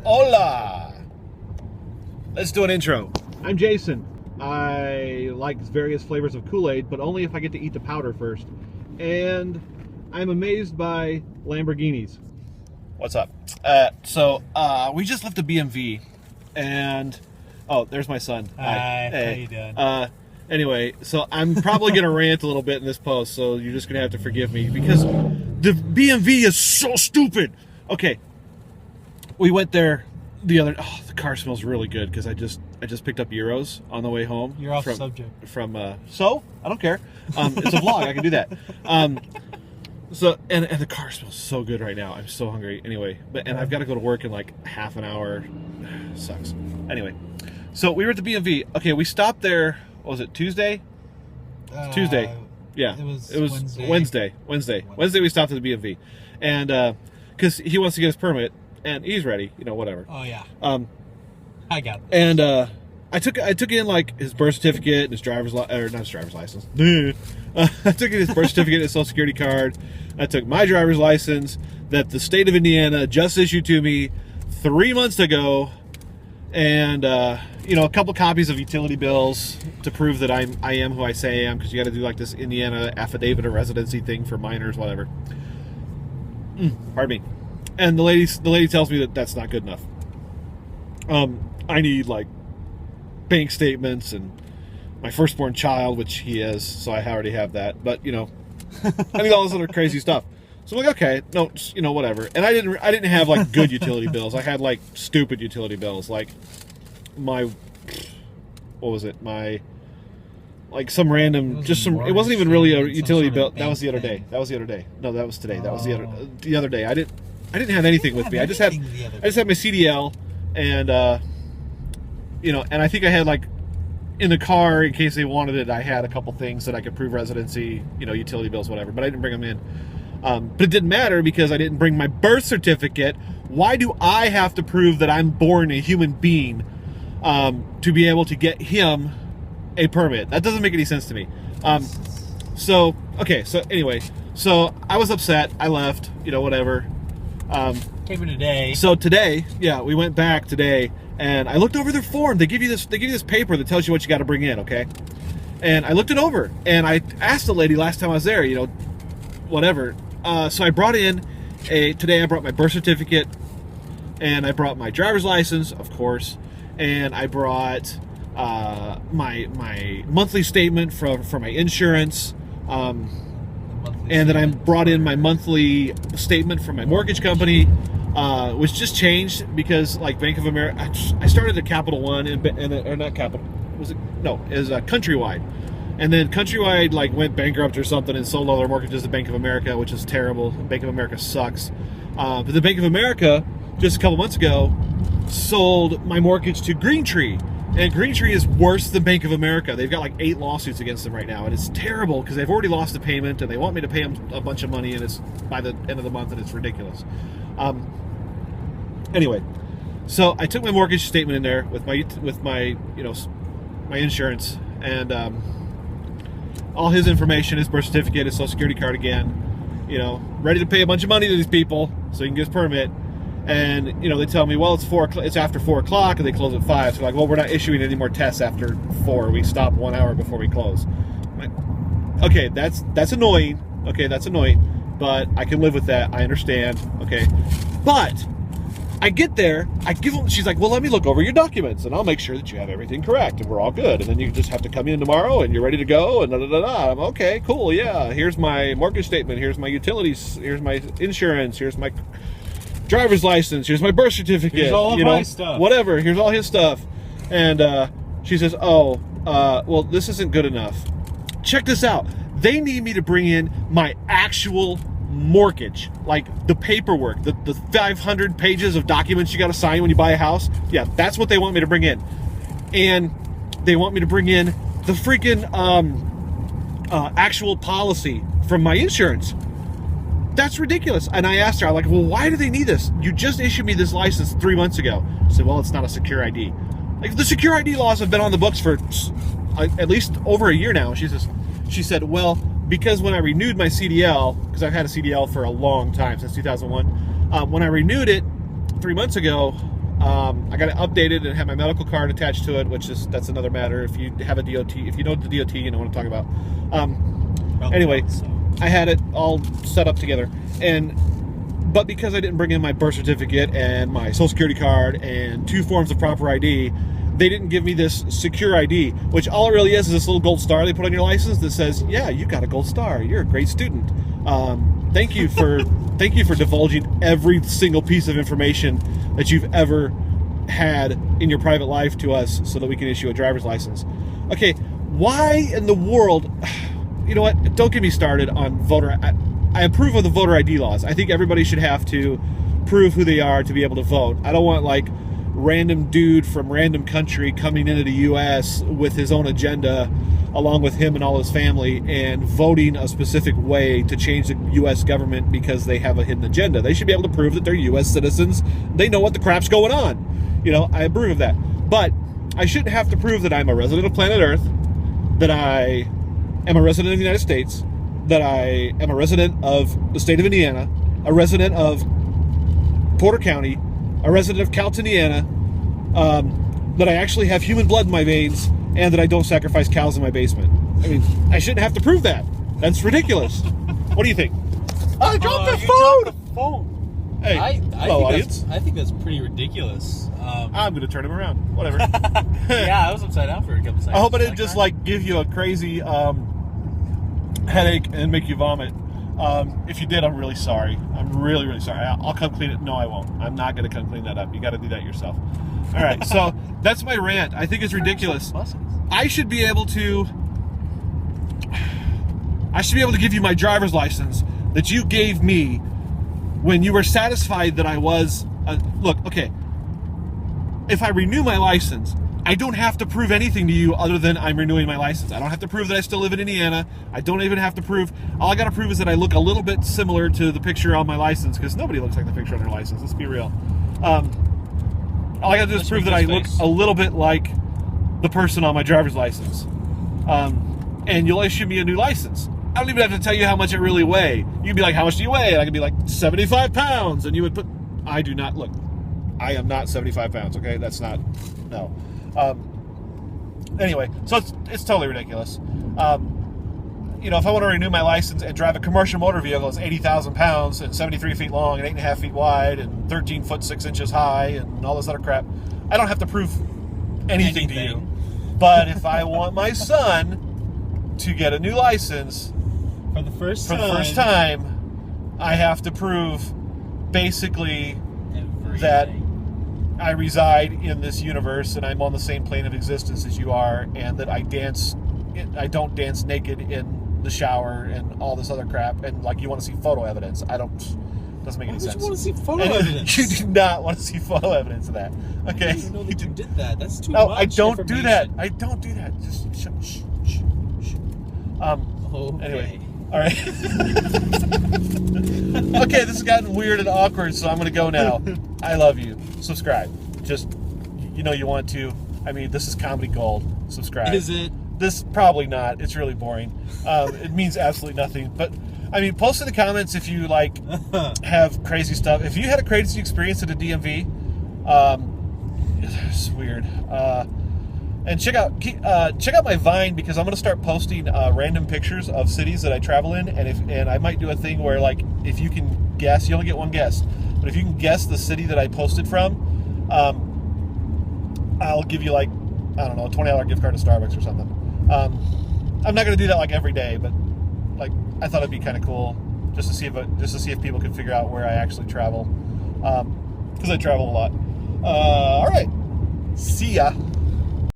Hola! Let's do an intro. I'm Jason. I like various flavors of Kool-Aid, but only if I get to eat the powder first. And I'm amazed by Lamborghinis. What's up? We just left the BMV, and there's my son. Hi. Hey. How you doing? Anyway, so I'm probably gonna rant a little bit in this post, so you're just gonna have to forgive me because the BMV is so stupid. Okay, we went there the other. Oh, the car smells really good because I just picked up gyros on the way home. You're off subject. So I don't care. It's a vlog. I can do that. So and the car smells so good right now. I'm so hungry. Anyway, and I've got to go to work in like half an hour. Sucks. Anyway, so we were at the BMV. Okay, we stopped there. What was it, Tuesday? Tuesday. Yeah. It was Wednesday. Wednesday we stopped at the BMV. And because he wants to get his permit and he's ready, whatever. Oh yeah. I got this. And I took in like his birth certificate and his driver's not his driver's license. I took in his birth certificate and his social security card. I took my driver's license that the state of Indiana just issued to me 3 months ago, and a couple copies of utility bills to prove that I am who I say I am, because you got to do like this Indiana affidavit of residency thing for minors, whatever. Pardon me. And the lady tells me that that's not good enough. I need like bank statements and my firstborn child, which he is, so I already have that. But I need all this other crazy stuff. So I'm like, okay, no, whatever. And I didn't have like good utility bills. I had like stupid utility bills, like my some random, it wasn't even really a utility bill. That was the other day. No, that was today. That was the other day. I didn't have anything with me. I just had my CDL, and and I think I had like in the car in case they wanted it. I had a couple things that I could prove residency, utility bills, whatever. But I didn't bring them in. But it didn't matter because I didn't bring my birth certificate. Why do I have to prove that I'm born a human being to be able to get him a permit? That doesn't make any sense to me. So anyway, so I was upset. I left, whatever. Came in today. So today, we went back today, and I looked over their form. They give you this paper that tells you what you got to bring in, okay? And I looked it over, and I asked the lady last time I was there, whatever. So I brought in today I brought my birth certificate, and I brought my driver's license, of course, and I brought my monthly statement for my insurance, and then I brought in my monthly statement from my mortgage company, which just changed because like Bank of America, I started at Capital One or not Capital, is Countrywide. And then Countrywide like went bankrupt or something and sold all their mortgages to Bank of America, which is terrible. Bank of America sucks. But the Bank of America, just a couple months ago, sold my mortgage to Greentree. And Greentree is worse than Bank of America. They've got like 8 lawsuits against them right now. And it's terrible because they've already lost the payment and they want me to pay them a bunch of money, and it's by the end of the month, and it's ridiculous. Anyway, so I took my mortgage statement in there with my my insurance, and all his information, his birth certificate, his social security card again, ready to pay a bunch of money to these people so he can get his permit. And, they tell me, well, it's after 4 o'clock and they close at 5. So like, well, we're not issuing any more tests after 4. We stop 1 hour before we close. I'm like, okay, that's annoying. Okay, that's annoying, but I can live with that. I understand. Okay. But I get there, she's like, well, let me look over your documents and I'll make sure that you have everything correct and we're all good. And then you just have to come in tomorrow and you're ready to go and da-da-da-da. I'm okay, cool, yeah. Here's my mortgage statement. Here's my utilities. Here's my insurance. Here's my driver's license. Here's my birth certificate. Here's all of my stuff. Whatever. Here's all his stuff. And she says, well, this isn't good enough. Check this out. They need me to bring in my actual mortgage, like the paperwork, the 500 pages of documents you got to sign when you buy a house. Yeah, that's what they want me to bring in. And they want me to bring in the freaking actual policy from my insurance. That's ridiculous. And I asked her, I'm like, well, why do they need this? You just issued me this license 3 months ago. She said, well, it's not a secure ID. Like, the secure ID laws have been on the books for at least over a year now. She said, well, because when I renewed my CDL, because I've had a CDL for a long time, since 2001, when I renewed it 3 months ago, I got it updated and had my medical card attached to it, that's another matter. If you have a DOT, if you know the DOT, you know what I'm talking about. Anyway, I had it all set up together, but because I didn't bring in my birth certificate and my social security card and 2 forms of proper ID, they didn't give me this secure ID, which all it really is this little gold star they put on your license that says, yeah, you got a gold star. You're a great student. Thank you for divulging every single piece of information that you've ever had in your private life to us so that we can issue a driver's license. Okay, why in the world, you know what, don't get me started on voter. I approve of the voter ID laws. I think everybody should have to prove who they are to be able to vote. I don't want like random dude from random country coming into the U.S. with his own agenda along with him and all his family and voting a specific way to change the U.S. government because they have a hidden agenda. They should be able to prove that they're U.S. citizens. They know what the crap's going on. You know, I approve of that. But I shouldn't have to prove that I'm a resident of planet Earth, that I am a resident of the United States, that I am a resident of the state of Indiana, a resident of Porter County, a resident of Calton, Indiana, that I actually have human blood in my veins, and that I don't sacrifice cows in my basement. I mean, I shouldn't have to prove that. That's ridiculous. What do you think? I dropped the phone! Hey, hello, audience. I think that's pretty ridiculous. I'm going to turn him around. Whatever. Yeah, I was upside down for a couple seconds. I hope I didn't just, like, give you a crazy headache and make you vomit. If you did, I'm really sorry. I'm really, really sorry. I'll come clean it. No, I won't. I'm not going to come clean that up. You got to do that yourself. All right, so that's my rant. I think it's ridiculous. I should be able to give you my driver's license that you gave me when you were satisfied that I was look, okay. If I renew my license, I don't have to prove anything to you other than I'm renewing my license. I don't have to prove that I still live in Indiana. I don't even have to prove. All I got to prove is that I look a little bit similar to the picture on my license, because nobody looks like the picture on their license. Let's be real. All I got to do is prove that I look a little bit like the person on my driver's license. And you'll issue me a new license. I don't even have to tell you how much I really weigh. You'd be like, how much do you weigh? And I could be like, 75 pounds. And you would put, I do not, look, I am not 75 pounds, okay? That's not, no. Anyway, so it's totally ridiculous. You know, if I want to renew my license and drive a commercial motor vehicle that's 80,000 pounds and 73 feet long and 8.5 feet wide and 13 foot 6 inches high and all this other crap, I don't have to prove anything to you. But if I want my son to get a new license for the first time, I have to prove basically that I reside in this universe and I'm on the same plane of existence as you are, and that I don't dance naked in the shower and all this other crap, and like you want to see photo evidence. Doesn't make any sense. You want to see photo evidence? You do not want to see photo evidence of that. Okay. I didn't know that you did that. That's too much. No, I don't do that. I don't do that. Just shh. Okay. Anyway. All right. Okay, this has gotten weird and awkward, so I'm going to go now. I love you. Subscribe. Just, you know you want to. I mean, this is comedy gold. Subscribe. Is it? This, probably not. It's really boring. It means absolutely nothing. But, I mean, post in the comments if you, like, have crazy stuff. If you had a crazy experience at a DMV, it's weird. And check out my Vine, because I'm going to start posting random pictures of cities that I travel in, and I might do a thing where, like, if you can guess, you only get one guess, but if you can guess the city that I posted from, I'll give you, like, I don't know, a $20 gift card to Starbucks or something. I'm not going to do that like every day, but like I thought it'd be kind of cool just to see if people can figure out where I actually travel, because I travel a lot. All right, see ya.